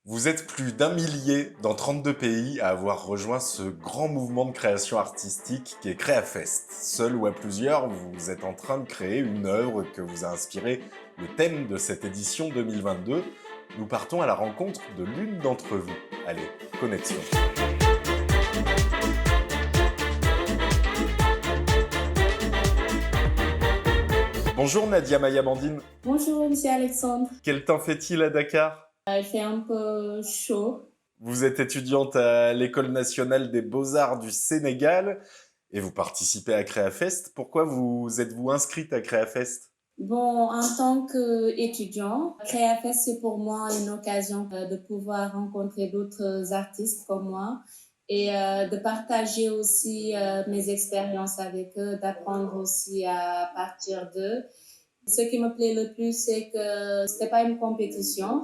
Vous êtes plus d'un millier dans 32 pays à avoir rejoint ce grand mouvement de création artistique qui est Créafest. Seul ou à plusieurs, vous êtes en train de créer une œuvre que vous a inspiré le thème de cette édition 2022. Nous partons à la rencontre de l'une d'entre vous. Allez, connexion. Bonjour Nadia Mayamandine. Bonjour, monsieur Alexandre. Quel temps fait-il à Dakar? Il fait un peu chaud. Vous êtes étudiante à l'École nationale des beaux-arts du Sénégal et vous participez à Créafest. Pourquoi vous êtes-vous inscrite à Créafest? Bon, en tant qu'étudiant, Créafest, c'est pour moi une occasion de pouvoir rencontrer d'autres artistes comme moi et de partager aussi mes expériences avec eux, d'apprendre aussi à partir d'eux. Ce qui me plaît le plus, c'est que ce n'est pas une compétition,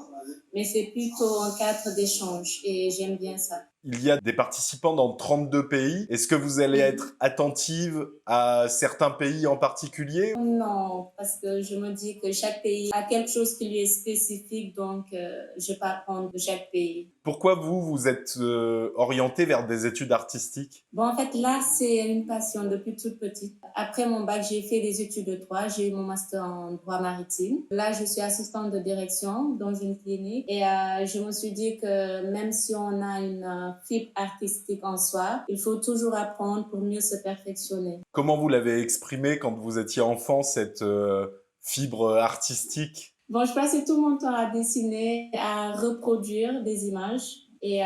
mais c'est plutôt un cadre d'échange et j'aime bien ça. Il y a des participants dans 32 pays. Est-ce que vous allez Oui. être attentive à certains pays en particulier? Non, parce que je me dis que chaque pays a quelque chose qui lui est spécifique, donc je peux apprendre de chaque pays. Pourquoi vous êtes orientée vers des études artistiques? Bon, en fait, là, c'est une passion depuis toute petite. Après mon bac, j'ai fait des études de droit. J'ai eu mon master en droit maritime. Là, je suis assistante de direction dans une clinique. Et je me suis dit que même si on a une fibre artistique en soi, il faut toujours apprendre pour mieux se perfectionner. Comment vous l'avez exprimé quand vous étiez enfant, cette fibre artistique? Bon, je passais tout mon temps à dessiner, à reproduire des images. Et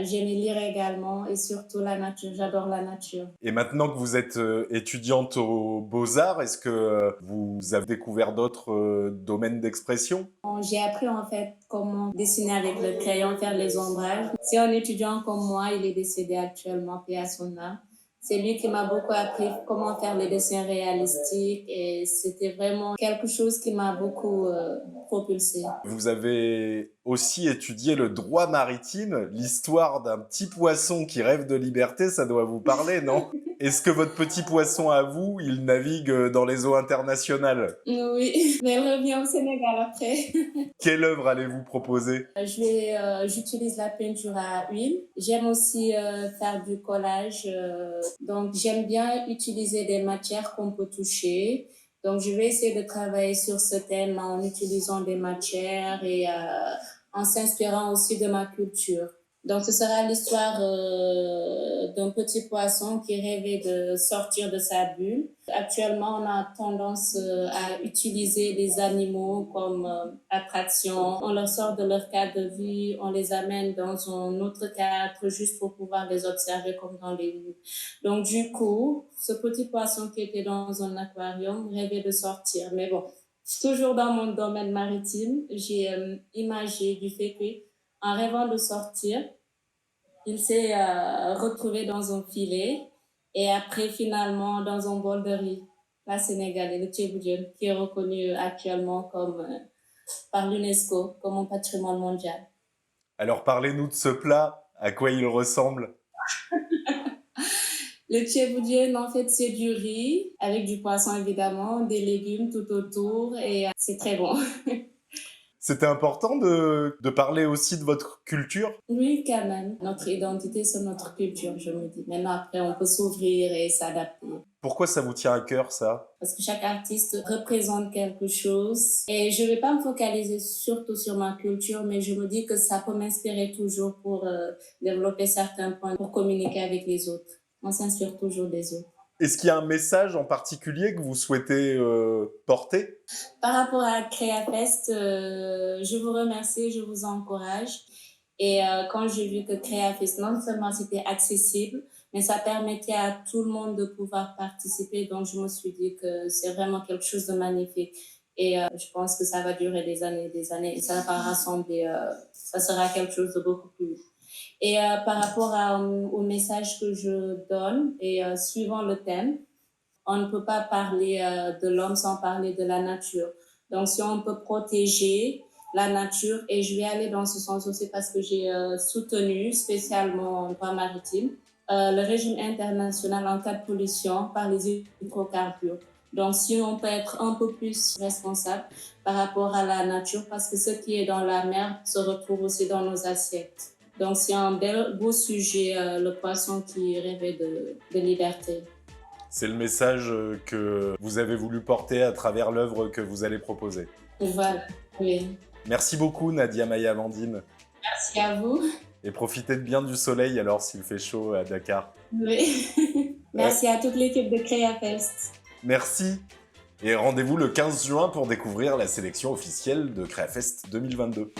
j'aimais lire également et surtout la nature. J'adore la nature. Et maintenant que vous êtes étudiante aux Beaux-Arts, est-ce que vous avez découvert d'autres domaines d'expression? Bon, j'ai appris en fait comment dessiner avec le crayon, faire les ombrages. C'est un étudiant comme moi, il est décédé actuellement, paix à son âme. C'est lui qui m'a beaucoup appris comment faire les dessins réalistiques et c'était vraiment quelque chose qui m'a beaucoup propulsée. Vous avez aussi étudié le droit maritime, l'histoire d'un petit poisson qui rêve de liberté, ça doit vous parler, non? Est-ce que votre petit poisson à vous, il navigue dans les eaux internationales? Oui, mais elle revient au Sénégal après. Quelle œuvre allez-vous proposer? J'utilise la peinture à huile. J'aime aussi faire du collage. Donc, j'aime bien utiliser des matières qu'on peut toucher. Donc, je vais essayer de travailler sur ce thème en utilisant des matières et en s'inspirant aussi de ma culture. Donc, ce sera l'histoire d'un petit poisson qui rêvait de sortir de sa bulle. Actuellement, on a tendance à utiliser les animaux comme attraction. On leur sort de leur cadre de vie, on les amène dans un autre cadre juste pour pouvoir les observer comme dans les livres. Donc, du coup, ce petit poisson qui était dans un aquarium rêvait de sortir. Mais bon, toujours dans mon domaine maritime, j'ai imagé du fait que en rêvant de sortir, il s'est retrouvé dans un filet et après finalement dans un bol de riz, la sénégalaise, le tchéboudienne, qui est reconnu actuellement comme, par l'UNESCO comme un patrimoine mondial. Alors parlez-nous de ce plat, à quoi il ressemble? Le tchéboudienne, en fait, c'est du riz avec du poisson évidemment, des légumes tout autour et c'est très bon. C'était important de parler aussi de votre culture? Oui, quand même. Notre identité, c'est notre culture, je me dis. Maintenant, après, on peut s'ouvrir et s'adapter. Pourquoi ça vous tient à cœur, ça? Parce que chaque artiste représente quelque chose. Et je ne vais pas me focaliser surtout sur ma culture, mais je me dis que ça peut m'inspirer toujours pour développer certains points, pour communiquer avec les autres. On s'inspire toujours des autres. Est-ce qu'il y a un message en particulier que vous souhaitez porter? Par rapport à Créafest, je vous remercie, je vous encourage. Et quand j'ai vu que Créafest, non seulement c'était accessible, mais ça permettait à tout le monde de pouvoir participer. Donc, je me suis dit que c'est vraiment quelque chose de magnifique. Et je pense que ça va durer des années. Et ça va rassembler, ça sera quelque chose de beaucoup plus. Et par rapport au message que je donne, et suivant le thème, on ne peut pas parler de l'homme sans parler de la nature. Donc, si on peut protéger la nature, et je vais aller dans ce sens aussi parce que j'ai soutenu spécialement en droit maritime le régime international en cas de pollution par les hydrocarbures. Donc, si on peut être un peu plus responsable par rapport à la nature, parce que ce qui est dans la mer se retrouve aussi dans nos assiettes. Donc, c'est un beau sujet, le poisson qui rêvait de liberté. C'est le message que vous avez voulu porter à travers l'œuvre que vous allez proposer. Voilà, oui. Merci beaucoup Nadia Maya Amandine. Merci à vous. Et profitez bien du soleil alors s'il fait chaud à Dakar. Oui. Merci à toute l'équipe de CréaFest. Merci. Et rendez-vous le 15 juin pour découvrir la sélection officielle de CréaFest 2022.